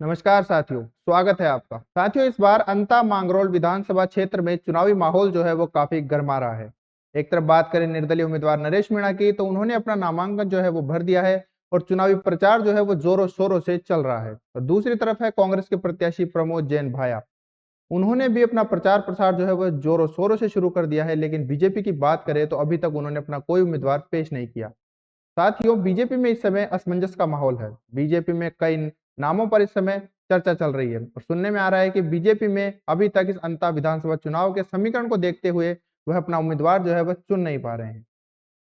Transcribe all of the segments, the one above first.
नमस्कार साथियों, स्वागत है आपका। साथियों, इस बार अंता मांगरोल विधानसभा क्षेत्र में चुनावी माहौल जो है वो काफी गर्मा रहा है। एक तरफ बात करें निर्दलीय उम्मीदवार नरेश मीणा की, तो उन्होंने अपना नामांकन जो है वो भर दिया है और चुनावी प्रचार जो है वो जोरों शोरों से चल रहा है। और दूसरी तरफ है कांग्रेस के प्रत्याशी प्रमोद जैन भाया। उन्होंने भी अपना प्रचार प्रसार जो है वो जोरों शोरों से शुरू कर दिया है, लेकिन बीजेपी की बात करें तो अभी तक उन्होंने अपना कोई उम्मीदवार पेश नहीं किया। साथियों, बीजेपी में इस समय असमंजस का माहौल है। बीजेपी में कई नामों पर इस समय चर्चा चल रही है और सुनने में आ रहा है कि बीजेपी में अभी तक इस अंता विधानसभा चुनाव के समीकरण को देखते हुए वह अपना उम्मीदवार जो है वह चुन नहीं पा रहे हैं।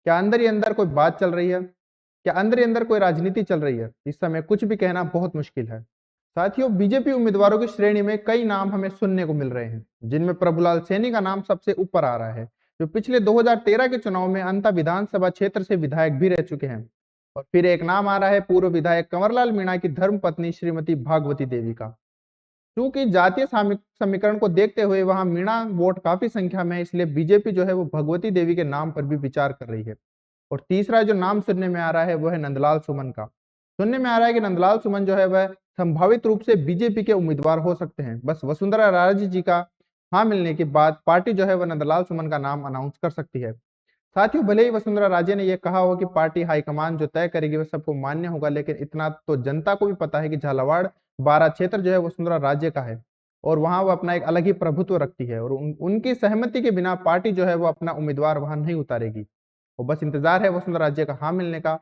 क्या अंदर ही अंदर कोई बात चल रही है? क्या अंदर ही अंदर कोई राजनीति चल रही है? इस समय कुछ भी कहना बहुत मुश्किल है। साथियों, बीजेपी उम्मीदवारों की श्रेणी में कई नाम हमें सुनने को मिल रहे हैं, जिनमें प्रभुलाल सैनी का नाम सबसे ऊपर आ रहा है, जो पिछले 2013 के चुनाव में अंता विधानसभा क्षेत्र से विधायक भी रह चुके हैं। और फिर एक नाम आ रहा है पूर्व विधायक कंवरलाल मीणा की धर्मपत्नी श्रीमती भागवती देवी का। चूंकि जातीय समीकरण को देखते हुए वहां मीणा वोट काफी संख्या में है, इसलिए बीजेपी जो है वो भगवती देवी के नाम पर भी विचार कर रही है। और तीसरा जो नाम सुनने में आ रहा है वह है नंदलाल सुमन का। सुनने में आ रहा है कि नंदलाल सुमन जो है वह संभावित रूप से बीजेपी के उम्मीदवार हो सकते हैं। बस वसुंधरा राजे जी का हाँ मिलने के बाद पार्टी जो है वह नंदलाल सुमन का नाम अनाउंस कर सकती है। साथियों, भले ही वसुंधरा राजे ने यह कहा हो कि पार्टी हाईकमान जो तय करेगी वह सबको मान्य होगा, लेकिन इतना तो जनता को भी पता है कि झालावाड़ बारा क्षेत्र जो है वसुंधरा राजे का है और वहां वो अपना एक अलग ही प्रभुत्व रखती है और उनकी सहमति के बिना पार्टी जो है वो अपना उम्मीदवार वहां नहीं उतारेगी। और बस इंतजार है वसुंधरा राजे का हाँ मिलने का।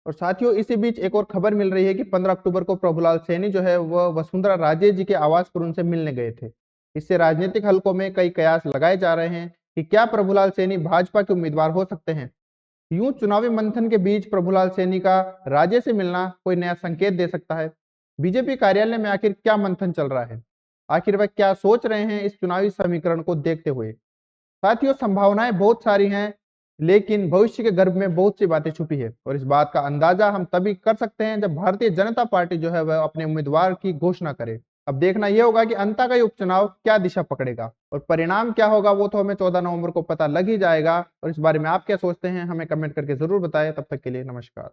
और साथियों, इसी बीच एक और खबर मिल रही है कि 15 अक्टूबर को प्रभुलाल सैनी जो है वह वसुंधरा राजे जी के आवास पर उनसे मिलने गए थे। इससे राजनीतिक हलकों में कई कयास लगाए जा रहे हैं कि क्या प्रभुलाल सैनी भाजपा के उम्मीदवार हो सकते हैं। यूं चुनावी मंथन के बीच प्रभुलाल सैनी का राजे से मिलना कोई नया संकेत दे सकता है। बीजेपी कार्यालय में आखिर क्या मंथन चल रहा है? आखिर वह क्या सोच रहे हैं इस चुनावी समीकरण को देखते हुए? साथियों, संभावनाएं बहुत सारी हैं, लेकिन भविष्य के गर्भ में बहुत सी बातें छुपी है और इस बात का अंदाजा हम तभी कर सकते हैं जब भारतीय जनता पार्टी जो है वह अपने उम्मीदवार की घोषणा करे। अब देखना यह होगा कि अंता का ये उपचुनाव क्या दिशा पकड़ेगा और परिणाम क्या होगा, वो तो हमें 14 नवंबर को पता लग ही जाएगा। और इस बारे में आप क्या सोचते हैं हमें कमेंट करके जरूर बताएं। तब तक के लिए नमस्कार।